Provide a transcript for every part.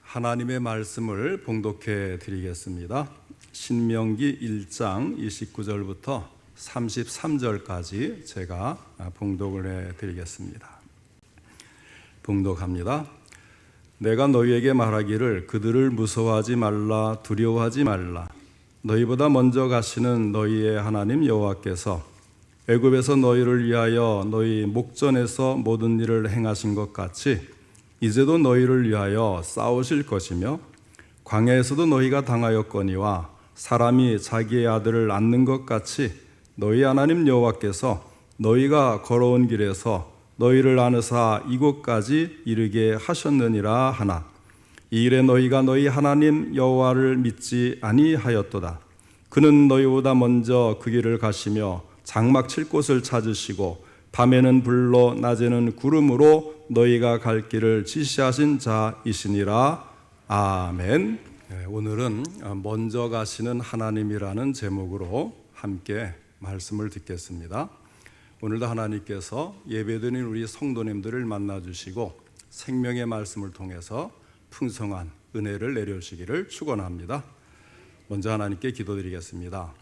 하나님의 말씀을 봉독해 드리겠습니다. 신명기 1장 29절부터 33절까지 제가 봉독을 해 드리겠습니다. 봉독합니다. 내가 너희에게 말하기를 그들을 무서워하지 말라, 두려워하지 말라. 너희보다 먼저 가시는 너희의 하나님 여호와께서 애굽에서 너희를 위하여 너희 목전에서 모든 일을 행하신 것 같이 이제도 너희를 위하여 싸우실 것이며, 광야에서도 너희가 당하였거니와 사람이 자기의 아들을 낳는 것 같이 너희 하나님 여호와께서 너희가 걸어온 길에서 너희를 안으사 이곳까지 이르게 하셨느니라 하나, 이 일에 너희가 너희 하나님 여호와를 믿지 아니하였도다. 그는 너희보다 먼저 그 길을 가시며 장막 칠 곳을 찾으시고 밤에는 불로 낮에는 구름으로 너희가 갈 길을 지시하신 자이시니라. 아멘. 오늘은 먼저 가시는 하나님이라는 제목으로 함께 말씀을 듣겠습니다. 오늘도 하나님께서 예배드린 우리 성도님들을 만나주시고 생명의 말씀을 통해서 풍성한 은혜를 내려주시기를 축원합니다. 먼저 하나님께 기도드리겠습니다.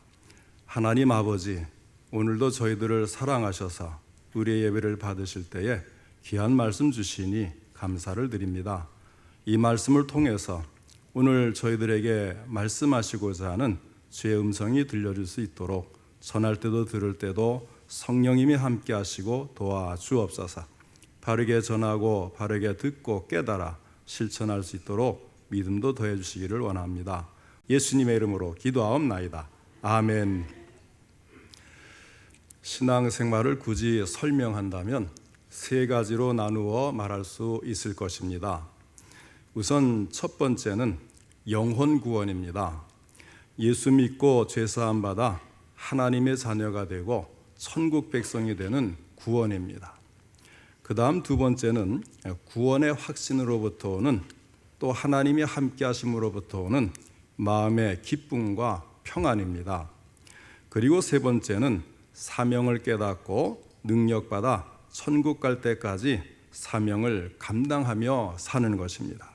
하나님 아버지, 오늘도 저희들을 사랑하셔서 우리의 예배를 받으실 때에 귀한 말씀 주시니 감사를 드립니다. 이 말씀을 통해서 오늘 저희들에게 말씀하시고자 하는 주의 음성이 들려줄 수 있도록 전할 때도 들을 때도 성령님이 함께 하시고 도와주옵소서. 바르게 전하고 바르게 듣고 깨달아 실천할 수 있도록 믿음도 더해 주시기를 원합니다. 예수님의 이름으로 기도하옵나이다. 아멘. 신앙생활을 굳이 설명한다면 세 가지로 나누어 말할 수 있을 것입니다. 우선 첫 번째는 영혼 구원입니다. 예수 믿고 죄사함 받아 하나님의 자녀가 되고 천국 백성이 되는 구원입니다. 그 다음 두 번째는 구원의 확신으로부터 오는, 또 하나님이 함께 하심으로부터 오는 마음의 기쁨과 평안입니다. 그리고 세 번째는 사명을 깨닫고 능력받아 천국 갈 때까지 사명을 감당하며 사는 것입니다.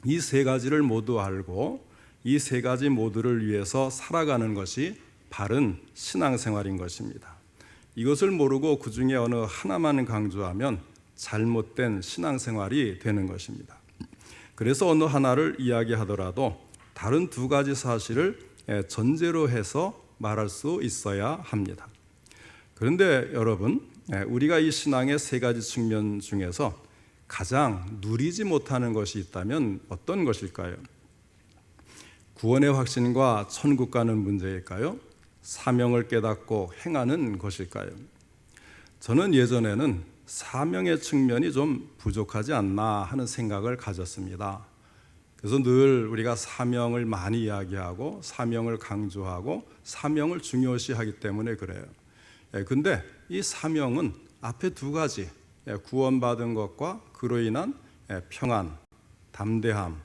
이 세 가지를 모두 알고 이 세 가지 모두를 위해서 살아가는 것이 바른 신앙생활인 것입니다. 이것을 모르고 그 중에 어느 하나만 강조하면 잘못된 신앙생활이 되는 것입니다. 그래서 어느 하나를 이야기하더라도 다른 두 가지 사실을 전제로 해서 말할 수 있어야 합니다. 그런데 여러분, 우리가 이 신앙의 세 가지 측면 중에서 가장 누리지 못하는 것이 있다면 어떤 것일까요? 구원의 확신과 천국 가는 문제일까요? 사명을 깨닫고 행하는 것일까요? 저는 예전에는 사명의 측면이 좀 부족하지 않나 하는 생각을 가졌습니다. 그래서 늘 우리가 사명을 많이 이야기하고 사명을 강조하고 사명을 중요시하기 때문에 그래요. 근데 이 사명은 앞에 두 가지, 구원받은 것과 그로 인한 평안, 담대함,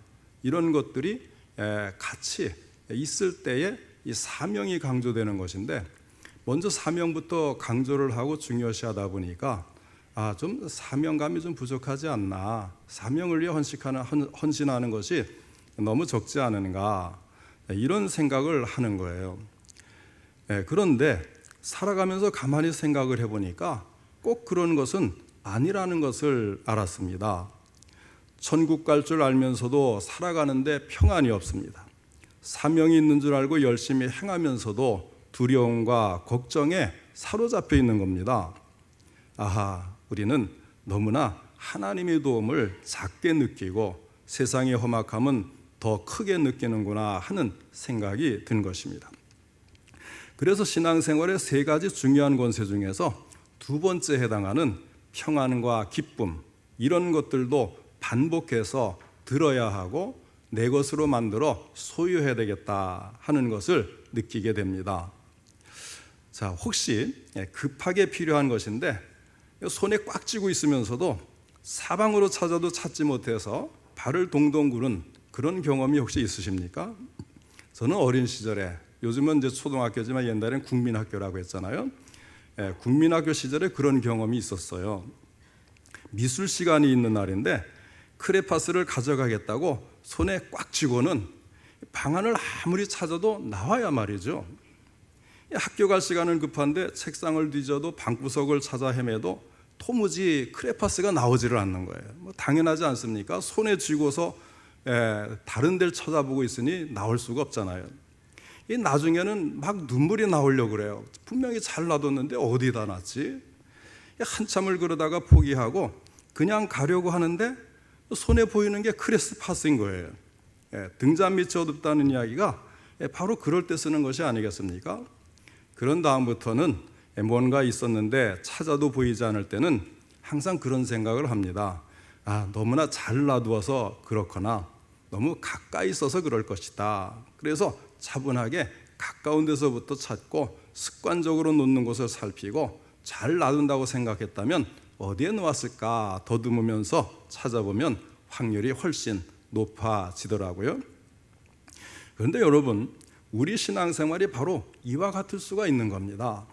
이런 것들이 같이 있을 때에 이 사명이 강조되는 것인데, 먼저 사명부터 강조를 하고 중요시하다 보니까 좀 사명감이 좀 부족하지 않나, 사명을 위해 헌신하는 것이 너무 적지 않은가, 이런 생각을 하는 거예요. 그런데 살아가면서 가만히 생각을 해보니까 꼭 그런 것은 아니라는 것을 알았습니다. 천국 갈 줄 알면서도 살아가는데 평안이 없습니다. 사명이 있는 줄 알고 열심히 행하면서도 두려움과 걱정에 사로잡혀 있는 겁니다. 우리는 너무나 하나님의 도움을 작게 느끼고 세상의 험악함은 더 크게 느끼는구나 하는 생각이 든 것입니다. 그래서 신앙생활의 세 가지 중요한 권세 중에서 두 번째 해당하는 평안과 기쁨, 이런 것들도 반복해서 들어야 하고 내 것으로 만들어 소유해야 되겠다 하는 것을 느끼게 됩니다. 자, 혹시 급하게 필요한 것인데 손에 꽉 쥐고 있으면서도 사방으로 찾아도 찾지 못해서 발을 동동 구른 그런 경험이 혹시 있으십니까? 저는 어린 시절에, 요즘은 이제 초등학교지만 옛날엔 국민학교라고 했잖아요. 국민학교 시절에 그런 경험이 있었어요. 미술 시간이 있는 날인데 크레파스를 가져가겠다고 손에 꽉 쥐고는 방안을 아무리 찾아도 나와야 말이죠. 학교 갈 시간은 급한데 책상을 뒤져도 방구석을 찾아 헤매도 도무지 크레파스가 나오지를 않는 거예요. 당연하지 않습니까? 손에 쥐고서 다른 데를 쳐다보고 있으니 나올 수가 없잖아요. 나중에는 막 눈물이 나오려고 그래요. 분명히 잘 놔뒀는데 어디다 놨지? 한참을 그러다가 포기하고 그냥 가려고 하는데 손에 보이는 게 크레파스인 거예요. 등잔 밑이 어둡다는 이야기가 바로 그럴 때 쓰는 것이 아니겠습니까? 그런 다음부터는 뭔가 있었는데 찾아도 보이지 않을 때는 항상 그런 생각을 합니다. 너무나 잘 놔두어서 그렇거나 너무 가까이 있어서 그럴 것이다. 그래서 차분하게 가까운 데서부터 찾고 습관적으로 놓는 곳을 살피고 잘 놔둔다고 생각했다면 어디에 놓았을까 더듬으면서 찾아보면 확률이 훨씬 높아지더라고요. 그런데 여러분, 우리 신앙생활이 바로 이와 같을 수가 있는 겁니다.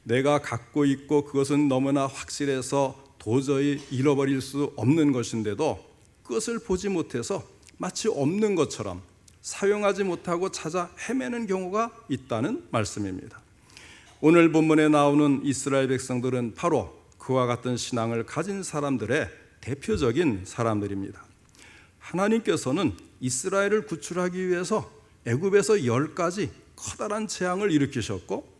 내가 갖고 있고 그것은 너무나 확실해서 도저히 잃어버릴 수 없는 것인데도 그것을 보지 못해서 마치 없는 것처럼 사용하지 못하고 찾아 헤매는 경우가 있다는 말씀입니다. 오늘 본문에 나오는 이스라엘 백성들은 바로 그와 같은 신앙을 가진 사람들의 대표적인 사람들입니다. 하나님께서는 이스라엘을 구출하기 위해서 애굽에서 10가지 커다란 재앙을 일으키셨고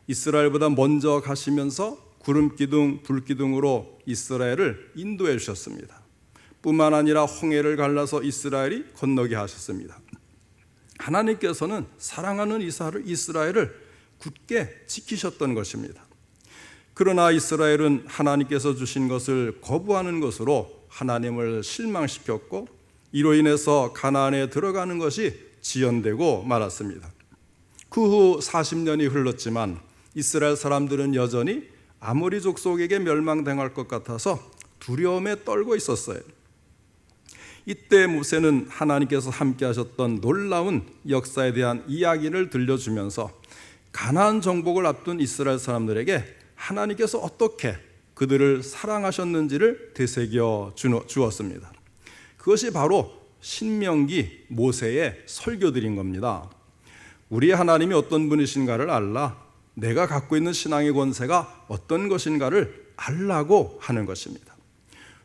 이스라엘보다 먼저 가시면서 구름기둥, 불기둥으로 이스라엘을 인도해 주셨습니다. 뿐만 아니라 홍해를 갈라서 이스라엘이 건너게 하셨습니다. 하나님께서는 사랑하는 이스라엘을 굳게 지키셨던 것입니다. 그러나 이스라엘은 하나님께서 주신 것을 거부하는 것으로 하나님을 실망시켰고 이로 인해서 가나안에 들어가는 것이 지연되고 말았습니다. 그 후 40년이 흘렀지만 이스라엘 사람들은 여전히 아모리 족속에게 멸망당할 것 같아서 두려움에 떨고 있었어요. 이때 모세는 하나님께서 함께 하셨던 놀라운 역사에 대한 이야기를 들려주면서 가나안 정복을 앞둔 이스라엘 사람들에게 하나님께서 어떻게 그들을 사랑하셨는지를 되새겨 주었습니다. 그것이 바로 신명기 모세의 설교들인 겁니다. 우리 하나님이 어떤 분이신가를 알라, 내가 갖고 있는 신앙의 권세가 어떤 것인가를 알라고 하는 것입니다.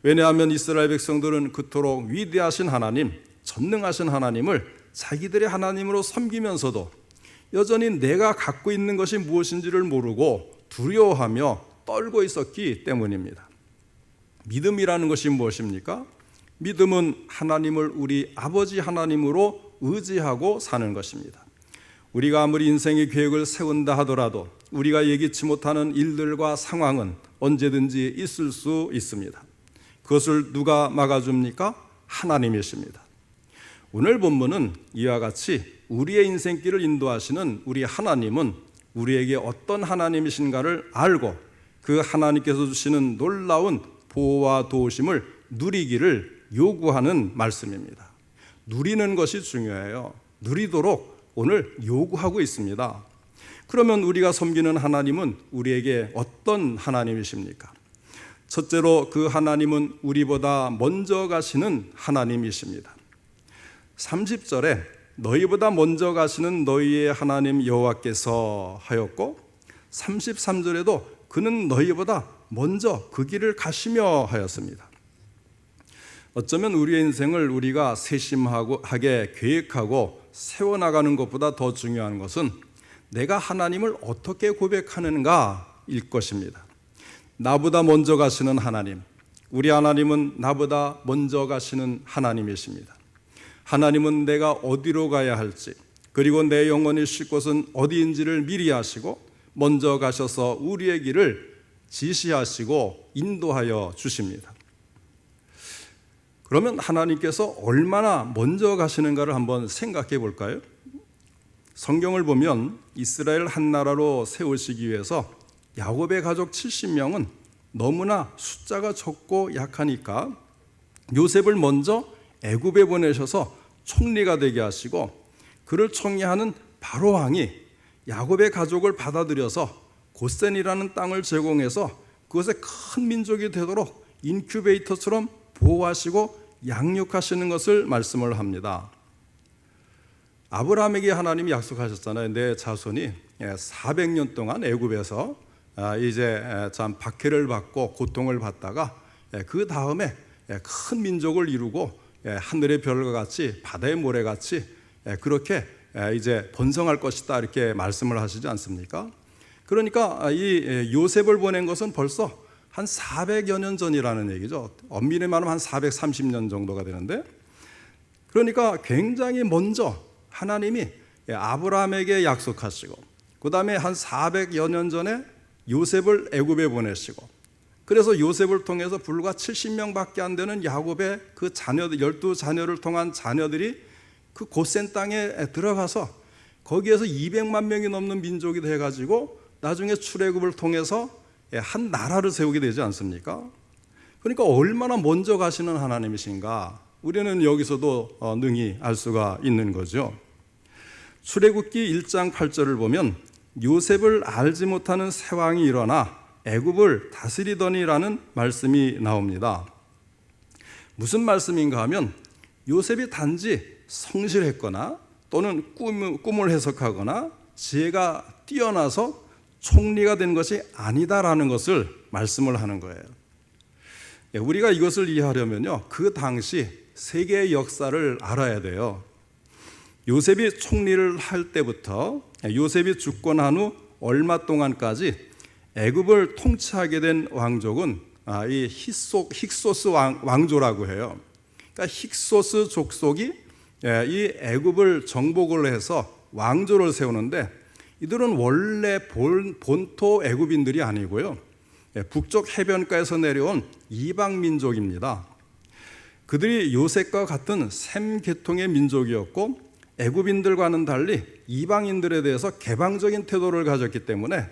왜냐하면 이스라엘 백성들은 그토록 위대하신 하나님, 전능하신 하나님을 자기들의 하나님으로 섬기면서도 여전히 내가 갖고 있는 것이 무엇인지를 모르고 두려워하며 떨고 있었기 때문입니다. 믿음이라는 것이 무엇입니까? 믿음은 하나님을 우리 아버지 하나님으로 의지하고 사는 것입니다. 우리가 아무리 인생의 계획을 세운다 하더라도 우리가 예기치 못하는 일들과 상황은 언제든지 있을 수 있습니다. 그것을 누가 막아줍니까? 하나님이십니다. 오늘 본문은 이와 같이 우리의 인생길을 인도하시는 우리 하나님은 우리에게 어떤 하나님이신가를 알고 그 하나님께서 주시는 놀라운 보호와 도우심을 누리기를 요구하는 말씀입니다. 누리는 것이 중요해요. 누리도록 오늘 요구하고 있습니다. 그러면 우리가 섬기는 하나님은 우리에게 어떤 하나님이십니까? 첫째로 그 하나님은 우리보다 먼저 가시는 하나님이십니다. 30절에 너희보다 먼저 가시는 너희의 하나님 여호와께서 하였고 33절에도 그는 너희보다 먼저 그 길을 가시며 하였습니다. 어쩌면 우리의 인생을 우리가 세심하게 계획하고 세워나가는 것보다 더 중요한 것은 내가 하나님을 어떻게 고백하는가일 것입니다. 나보다 먼저 가시는 하나님, 우리 하나님은 나보다 먼저 가시는 하나님이십니다. 하나님은 내가 어디로 가야 할지, 그리고 내 영혼이 쉴 곳은 어디인지를 미리 아시고 먼저 가셔서 우리의 길을 지시하시고 인도하여 주십니다. 그러면 하나님께서 얼마나 먼저 가시는가를 한번 생각해 볼까요? 성경을 보면 이스라엘 한 나라로 세우시기 위해서 야곱의 가족 70명은 너무나 숫자가 적고 약하니까 요셉을 먼저 애굽에 보내셔서 총리가 되게 하시고 그를 총리하는 바로 왕이 야곱의 가족을 받아들여서 고센이라는 땅을 제공해서 그것에 큰 민족이 되도록 인큐베이터처럼 보호하시고 양육하시는 것을 말씀을 합니다. 아브라함에게 하나님이 약속하셨잖아요. 내 자손이 400년 동안 애굽에서 이제 참 박해를 받고 고통을 받다가 그 다음에 큰 민족을 이루고 하늘의 별과 같이 바다의 모래같이 그렇게 이제 번성할 것이다, 이렇게 말씀을 하시지 않습니까? 그러니까 이 요셉을 보낸 것은 벌써 한 400여 년 전이라는 얘기죠. 엄밀히 말하면 한 430년 정도가 되는데, 그러니까 굉장히 먼저 하나님이 아브라함에게 약속하시고, 그 다음에 한 400여 년 전에 요셉을 애굽에 보내시고, 그래서 요셉을 통해서 불과 70명밖에 안 되는 야곱의 그 자녀들, 12자녀를 통한 자녀들이 그 고센 땅에 들어가서 거기에서 200만 명이 넘는 민족이 돼가지고 나중에 출애굽을 통해서 한 나라를 세우게 되지 않습니까? 그러니까 얼마나 먼저 가시는 하나님이신가, 우리는 여기서도 능히 알 수가 있는 거죠. 출애굽기 1장 8절을 보면 요셉을 알지 못하는 새 왕이 일어나 애굽을 다스리더니라는 말씀이 나옵니다. 무슨 말씀인가 하면 요셉이 단지 성실했거나 또는 꿈을 해석하거나 지혜가 뛰어나서 총리가 된 것이 아니다라는 것을 말씀을 하는 거예요. 우리가 이것을 이해하려면요, 그 당시 세계의 역사를 알아야 돼요. 요셉이 총리를 할 때부터 요셉이 죽고 난 후 얼마 동안까지 애굽을 통치하게 된 왕족은 이 힉소스 왕조라고 해요. 그러니까 힉소스 족속이 이 애굽을 정복을 해서 왕조를 세우는데, 이들은 원래 본토 애굽인들이 아니고요, 북쪽 해변가에서 내려온 이방 민족입니다. 그들이 요셉과 같은 셈 계통의 민족이었고, 애굽인들과는 달리 이방인들에 대해서 개방적인 태도를 가졌기 때문에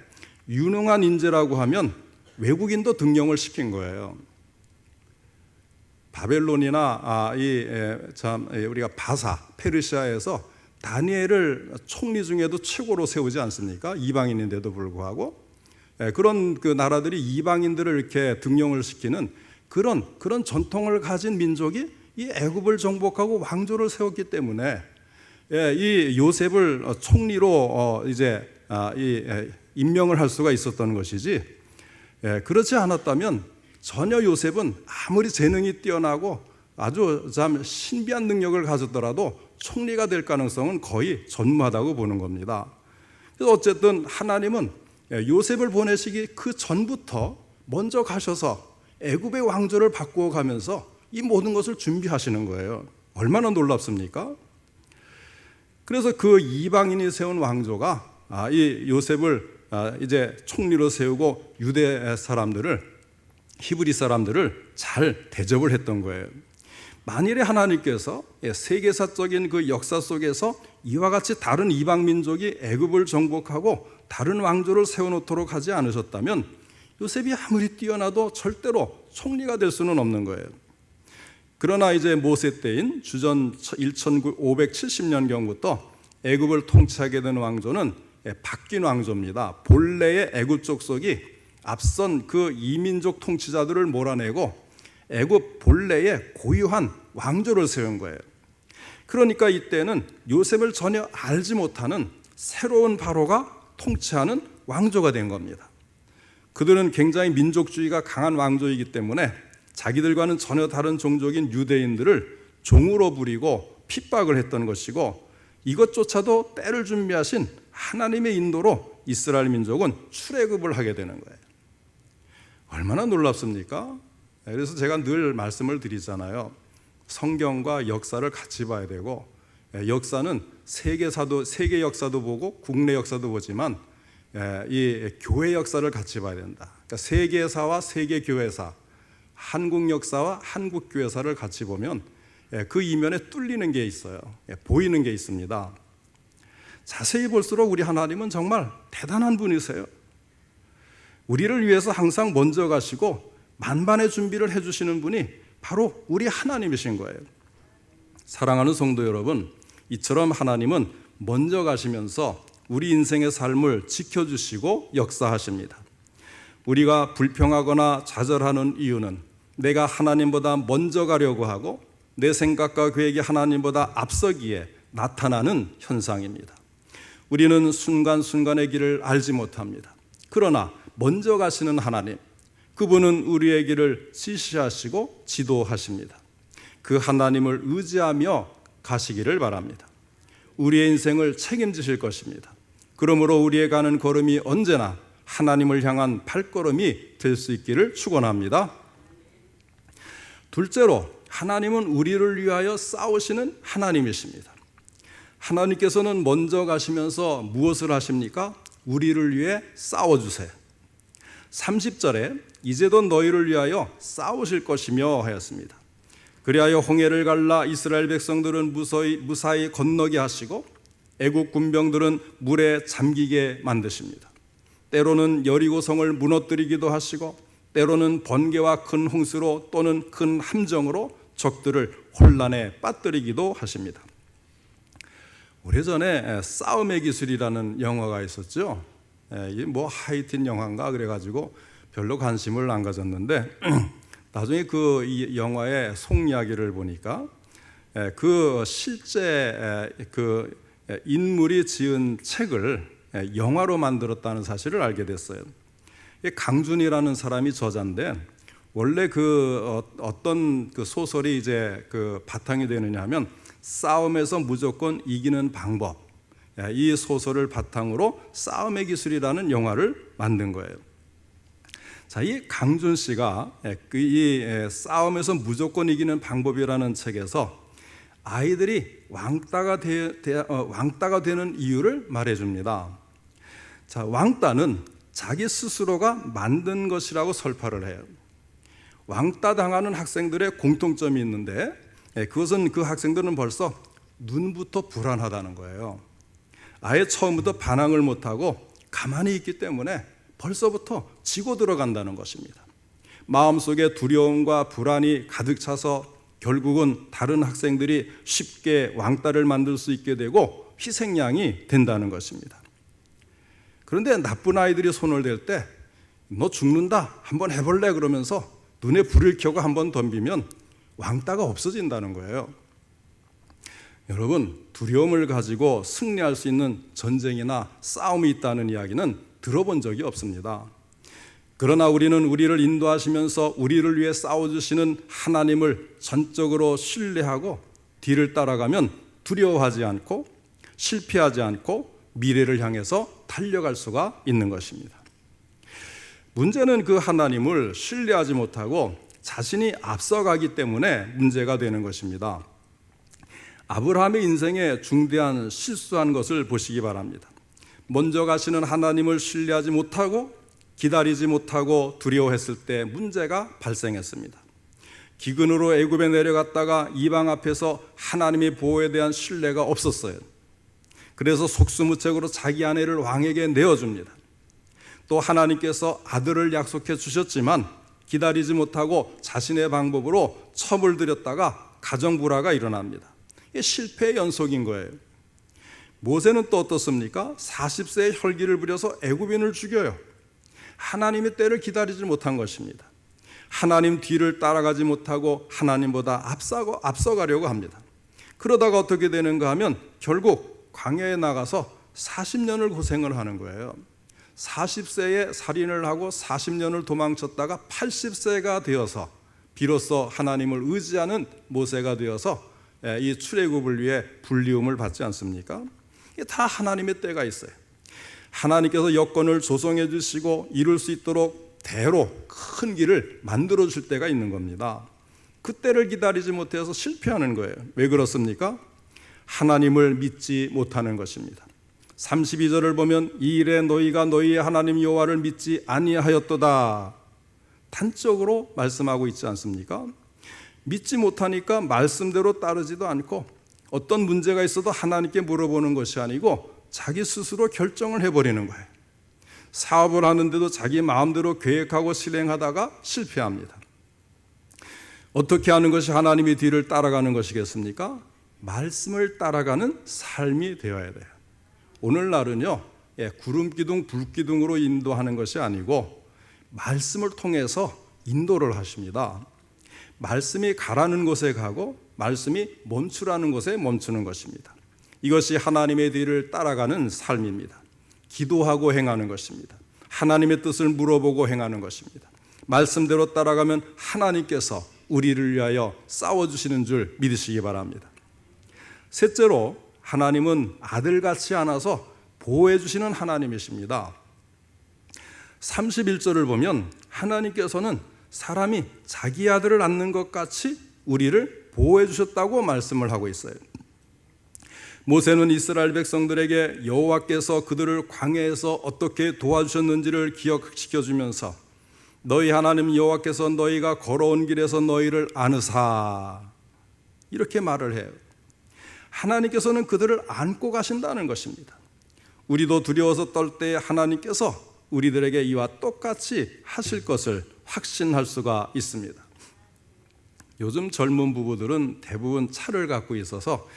유능한 인재라고 하면 외국인도 등용을 시킨 거예요. 바벨론이나 우리가 바사, 페르시아에서 다니엘을 총리 중에도 최고로 세우지 않습니까? 이방인인데도 불구하고 그런 그 나라들이 이방인들을 이렇게 등용을 시키는 그런 전통을 가진 민족이 이 애굽을 정복하고 왕조를 세웠기 때문에 이 요셉을 총리로 이제 임명을 할 수가 있었던 것이지, 그렇지 않았다면 전혀 요셉은 아무리 재능이 뛰어나고 아주 참 신비한 능력을 가졌더라도 총리가 될 가능성은 거의 전무하다고 보는 겁니다. 그래서 어쨌든 하나님은 요셉을 보내시기 그 전부터 먼저 가셔서 애굽의 왕조를 바꾸어 가면서 이 모든 것을 준비하시는 거예요. 얼마나 놀랍습니까? 그래서 그 이방인이 세운 왕조가 이 요셉을 이제 총리로 세우고 유대 사람들을, 히브리 사람들을 잘 대접을 했던 거예요. 만일에 하나님께서 세계사적인 그 역사 속에서 이와 같이 다른 이방 민족이 애굽을 정복하고 다른 왕조를 세워놓도록 하지 않으셨다면 요셉이 아무리 뛰어나도 절대로 총리가 될 수는 없는 거예요. 그러나 이제 모세 때인 주전 1570년경부터 애굽을 통치하게 된 왕조는 바뀐 왕조입니다. 본래의 애굽 족속이 앞선 그 이민족 통치자들을 몰아내고 애굽 본래의 고유한 왕조를 세운 거예요. 그러니까 이때는 요셉을 전혀 알지 못하는 새로운 바로가 통치하는 왕조가 된 겁니다. 그들은 굉장히 민족주의가 강한 왕조이기 때문에 자기들과는 전혀 다른 종족인 유대인들을 종으로 부리고 핍박을 했던 것이고, 이것조차도 때를 준비하신 하나님의 인도로 이스라엘 민족은 출애굽을 하게 되는 거예요. 얼마나 놀랍습니까? 그래서 제가 늘 말씀을 드리잖아요. 성경과 역사를 같이 봐야 되고, 역사는 세계 역사도 보고 국내 역사도 보지만 이 교회 역사를 같이 봐야 된다. 그러니까 세계사와 세계교회사, 한국 역사와 한국 교회사를 같이 보면 그 이면에 뚫리는 게 있어요. 보이는 게 있습니다. 자세히 볼수록 우리 하나님은 정말 대단한 분이세요. 우리를 위해서 항상 먼저 가시고 만반의 준비를 해주시는 분이 바로 우리 하나님이신 거예요. 사랑하는 성도 여러분, 이처럼 하나님은 먼저 가시면서 우리 인생의 삶을 지켜주시고 역사하십니다. 우리가 불평하거나 좌절하는 이유는 내가 하나님보다 먼저 가려고 하고 내 생각과 계획이 하나님보다 앞서기에 나타나는 현상입니다. 우리는 순간순간의 길을 알지 못합니다. 그러나 먼저 가시는 하나님, 그분은 우리의 길을 지시하시고 지도하십니다. 그 하나님을 의지하며 가시기를 바랍니다. 우리의 인생을 책임지실 것입니다. 그러므로 우리의 가는 걸음이 언제나 하나님을 향한 발걸음이 될 수 있기를 축원합니다. 둘째로, 하나님은 우리를 위하여 싸우시는 하나님이십니다. 하나님께서는 먼저 가시면서 무엇을 하십니까? 우리를 위해 싸워주세요. 30절에 이제도 너희를 위하여 싸우실 것이며 하였습니다. 그리하여 홍해를 갈라 이스라엘 백성들은 무사히 건너게 하시고 애국 군병들은 물에 잠기게 만드십니다. 때로는 여리고 성을 무너뜨리기도 하시고 때로는 번개와 큰 홍수로 또는 큰 함정으로 적들을 혼란에 빠뜨리기도 하십니다. 오래전에 싸움의 기술이라는 영화가 있었죠. 이게 뭐 하이틴 영화인가 그래가지고 별로 관심을 안 가졌는데 나중에 그 영화의 속 이야기를 보니까 그 실제 그 인물이 지은 책을 영화로 만들었다는 사실을 알게 됐어요. 강준이라는 사람이 저자인데 원래 그 어떤 그 소설이 이제 그 바탕이 되느냐 하면 싸움에서 무조건 이기는 방법, 이 소설을 바탕으로 싸움의 기술이라는 영화를 만든 거예요. 자, 이 강준 씨가 이 싸움에서 무조건 이기는 방법이라는 책에서 아이들이 왕따가 되는 이유를 말해줍니다. 자, 왕따는 자기 스스로가 만든 것이라고 설파를 해요. 왕따 당하는 학생들의 공통점이 있는데 그것은 그 학생들은 벌써 눈부터 불안하다는 거예요. 아예 처음부터 반항을 못하고 가만히 있기 때문에 벌써부터 지고 들어간다는 것입니다. 마음속에 두려움과 불안이 가득 차서 결국은 다른 학생들이 쉽게 왕따를 만들 수 있게 되고 희생양이 된다는 것입니다. 그런데 나쁜 아이들이 손을 댈 때 너 죽는다, 한번 해볼래? 그러면서 눈에 불을 켜고 한번 덤비면 왕따가 없어진다는 거예요. 여러분, 두려움을 가지고 승리할 수 있는 전쟁이나 싸움이 있다는 이야기는 들어본 적이 없습니다. 그러나 우리는 우리를 인도하시면서 우리를 위해 싸워주시는 하나님을 전적으로 신뢰하고 뒤를 따라가면 두려워하지 않고 실패하지 않고 미래를 향해서 달려갈 수가 있는 것입니다. 문제는 그 하나님을 신뢰하지 못하고 자신이 앞서가기 때문에 문제가 되는 것입니다. 아브라함의 인생에 중대한 실수한 것을 보시기 바랍니다. 먼저 가시는 하나님을 신뢰하지 못하고 기다리지 못하고 두려워했을 때 문제가 발생했습니다. 기근으로 애굽에 내려갔다가 이방 앞에서 하나님의 보호에 대한 신뢰가 없었어요. 그래서 속수무책으로 자기 아내를 왕에게 내어줍니다. 또 하나님께서 아들을 약속해 주셨지만 기다리지 못하고 자신의 방법으로 첩을 들였다가 가정불화가 일어납니다. 이게 실패의 연속인 거예요. 모세는 또 어떻습니까? 40세의 혈기를 부려서 애굽인을 죽여요. 하나님의 때를 기다리지 못한 것입니다. 하나님 뒤를 따라가지 못하고 하나님보다 앞서가려고 합니다. 그러다가 어떻게 되는가 하면 결국 광야에 나가서 40년을 고생을 하는 거예요. 40세에 살인을 하고 40년을 도망쳤다가 80세가 되어서 비로소 하나님을 의지하는 모세가 되어서 이 출애굽을 위해 불리움을 받지 않습니까? 이게 다 하나님의 때가 있어요. 하나님께서 여건을 조성해 주시고 이룰 수 있도록 대로 큰 길을 만들어 줄 때가 있는 겁니다. 그 때를 기다리지 못해서 실패하는 거예요. 왜 그렇습니까? 하나님을 믿지 못하는 것입니다. 32절을 보면 이 일에 너희가 너희의 하나님 여호와를 믿지 아니하였도다, 단적으로 말씀하고 있지 않습니까? 믿지 못하니까 말씀대로 따르지도 않고 어떤 문제가 있어도 하나님께 물어보는 것이 아니고 자기 스스로 결정을 해버리는 거예요. 사업을 하는데도 자기 마음대로 계획하고 실행하다가 실패합니다. 어떻게 하는 것이 하나님의 뒤를 따라가는 것이겠습니까? 말씀을 따라가는 삶이 되어야 돼요. 오늘날은요, 구름기둥, 불기둥으로 인도하는 것이 아니고 말씀을 통해서 인도를 하십니다. 말씀이 가라는 곳에 가고 말씀이 멈추라는 곳에 멈추는 것입니다. 이것이 하나님의 뒤를 따라가는 삶입니다. 기도하고 행하는 것입니다. 하나님의 뜻을 물어보고 행하는 것입니다. 말씀대로 따라가면 하나님께서 우리를 위하여 싸워주시는 줄 믿으시기 바랍니다. 셋째로, 하나님은 아들같이 안아서 보호해 주시는 하나님이십니다. 31절을 보면 하나님께서는 사람이 자기 아들을 안는 것 같이 우리를 보호해 주셨다고 말씀을 하고 있어요. 모세는 이스라엘 백성들에게 여호와께서 그들을 광야에서 어떻게 도와주셨는지를 기억시켜 주면서 너희 하나님 여호와께서 너희가 걸어온 길에서 너희를 안으사, 이렇게 말을 해요. 하나님께서는 그들을 안고 가신다는 것입니다. 우리도 두려워서 떨 때 하나님께서 우리들에게 이와 똑같이 하실 것을 확신할 수가 있습니다. 요즘 젊은 부부들은 대부분 차를 갖고 있어서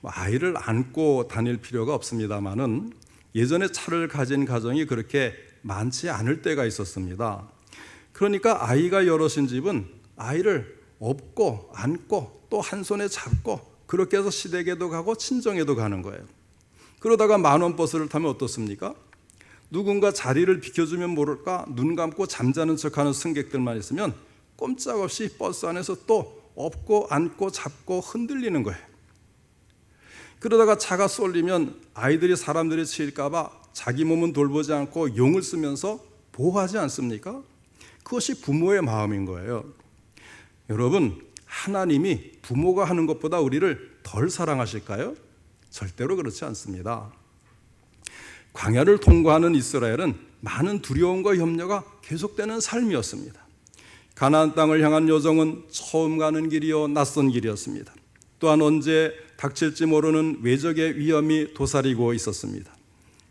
아이를 안고 다닐 필요가 없습니다만은 예전에 차를 가진 가정이 그렇게 많지 않을 때가 있었습니다. 그러니까 아이가 여럿인 집은 아이를 업고 안고 또 한 손에 잡고 그렇게 해서 시댁에도 가고 친정에도 가는 거예요. 그러다가 만원 버스를 타면 어떻습니까? 누군가 자리를 비켜주면 모를까 눈 감고 잠자는 척하는 승객들만 있으면 꼼짝없이 버스 안에서 또 업고 안고 잡고 흔들리는 거예요. 그러다가 차가 쏠리면 아이들이 사람들이 치일까 봐 자기 몸은 돌보지 않고 용을 쓰면서 보호하지 않습니까? 그것이 부모의 마음인 거예요. 여러분, 하나님이 부모가 하는 것보다 우리를 덜 사랑하실까요? 절대로 그렇지 않습니다. 광야를 통과하는 이스라엘은 많은 두려움과 염려가 계속되는 삶이었습니다. 가나안 땅을 향한 여정은 처음 가는 길이요 낯선 길이었습니다. 또한 언제 닥칠지 모르는 외적의 위험이 도사리고 있었습니다.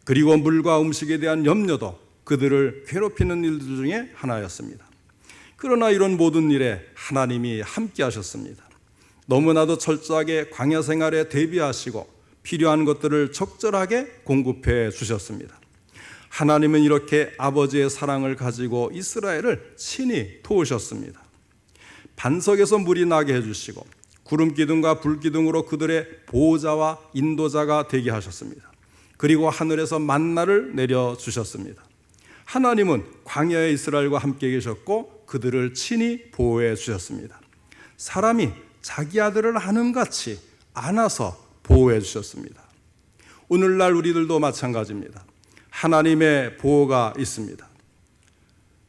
그리고 물과 음식에 대한 염려도 그들을 괴롭히는 일들 중에 하나였습니다. 그러나 이런 모든 일에 하나님이 함께 하셨습니다. 너무나도 철저하게 광야 생활에 대비하시고 필요한 것들을 적절하게 공급해 주셨습니다. 하나님은 이렇게 아버지의 사랑을 가지고 이스라엘을 친히 도우셨습니다. 반석에서 물이 나게 해주시고 구름 기둥과 불 기둥으로 그들의 보호자와 인도자가 되게 하셨습니다. 그리고 하늘에서 만나를 내려주셨습니다. 하나님은 광야의 이스라엘과 함께 계셨고 그들을 친히 보호해 주셨습니다. 사람이 자기 아들을 안음같이 안아서 보호해 주셨습니다. 오늘날 우리들도 마찬가지입니다. 하나님의 보호가 있습니다.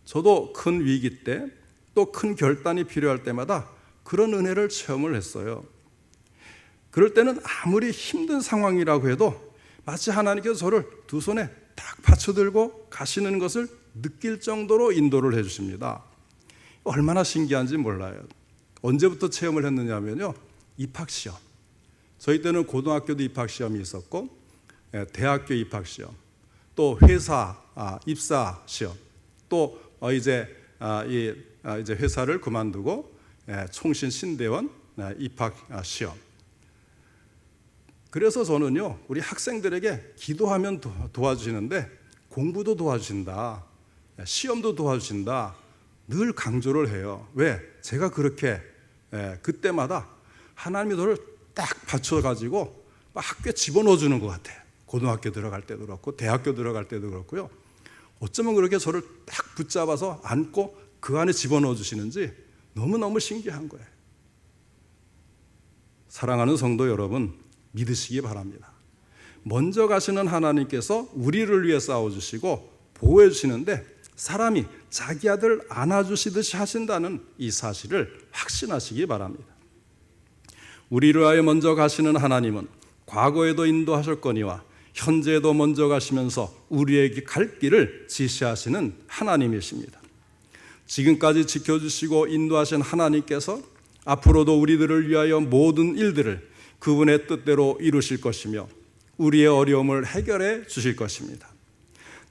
저도 큰 위기 때 또 큰 결단이 필요할 때마다 그런 은혜를 체험을 했어요. 그럴 때는 아무리 힘든 상황이라고 해도 마치 하나님께서 저를 두 손에 딱 받쳐들고 가시는 것을 느낄 정도로 인도를 해주십니다. 얼마나 신기한지 몰라요. 언제부터 체험을 했느냐면요, 입학시험. 저희 때는 고등학교도 입학시험이 있었고 대학교 입학시험, 또 회사 입사시험, 또 이제 회사를 그만두고 총신 신대원 입학시험. 그래서 저는요, 우리 학생들에게 기도하면 도와주시는데 공부도 도와주신다, 시험도 도와주신다 늘 강조를 해요. 왜? 제가 그렇게 그때마다 하나님이 저를 딱 받쳐가지고 학교에 집어넣어 주는 것 같아요. 고등학교 들어갈 때도 그렇고 대학교 들어갈 때도 그렇고요. 어쩌면 그렇게 저를 딱 붙잡아서 안고 그 안에 집어넣어 주시는지 너무너무 신기한 거예요. 사랑하는 성도 여러분, 믿으시기 바랍니다. 먼저 가시는 하나님께서 우리를 위해 싸워주시고 보호해 주시는데 사람이 자기 아들 안아주시듯이 하신다는 이 사실을 확신하시기 바랍니다. 우리를 위하여 먼저 가시는 하나님은 과거에도 인도하셨거니와 현재에도 먼저 가시면서 우리에게 갈 길을 지시하시는 하나님이십니다. 지금까지 지켜주시고 인도하신 하나님께서 앞으로도 우리들을 위하여 모든 일들을 그분의 뜻대로 이루실 것이며 우리의 어려움을 해결해 주실 것입니다.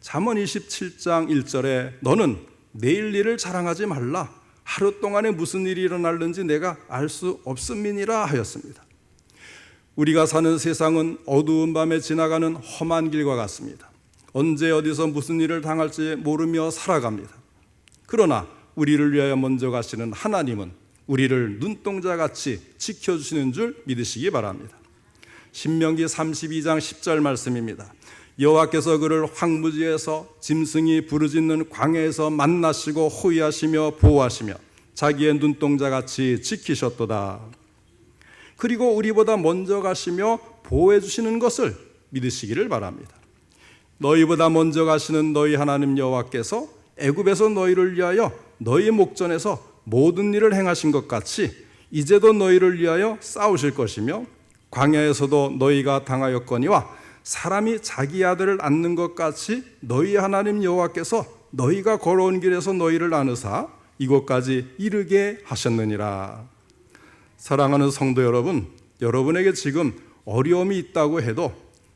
잠언 27장 1절에 너는 내일 일을 자랑하지 말라, 하루 동안에 무슨 일이 일어날는지 내가 알 수 없음이니라 하였습니다. 우리가 사는 세상은 어두운 밤에 지나가는 험한 길과 같습니다. 언제 어디서 무슨 일을 당할지 모르며 살아갑니다. 그러나 우리를 위하여 먼저 가시는 하나님은 우리를 눈동자같이 지켜주시는 줄 믿으시기 바랍니다. 신명기 32장 10절 말씀입니다. 여호와께서 그를 황무지에서 짐승이 부르짖는 광야에서 만나시고 호위하시며 보호하시며 자기의 눈동자같이 지키셨도다. 그리고 우리보다 먼저 가시며 보호해 주시는 것을 믿으시기를 바랍니다. 너희보다 먼저 가시는 너희 하나님 여호와께서 애굽에서 너희를 위하여 너희 목전에서 모든 일을 행하신 것 같이 이제도 너희를 위하여 싸우실 것이며 광야에서도 너희가 당하였거니와 사람이 자기 아들을 안는 것 같이 너희 하나님 여호와께서 너희가 걸어온 길에서 너희를 안으사 이곳까지 이르게 하셨느니라. 사랑하는 성도 여러분, 여러분에게 지금 어려움이 있다고 해도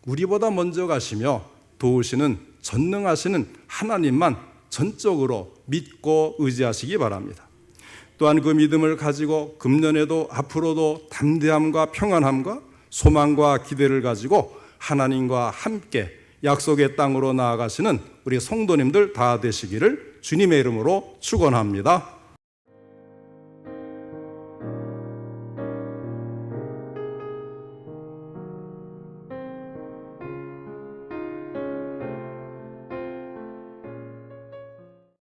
우리보다 먼저 가시며 도우시는 전능하시는 하나님만 전적으로 믿고 의지하시기 바랍니다. 또한 그 믿음을 가지고 금년에도 앞으로도 담대함과 평안함과 소망과 기대를 가지고 하나님과 함께 약속의 땅으로 나아가시는 우리 성도님들 다 되시기를 주님의 이름으로 축원합니다.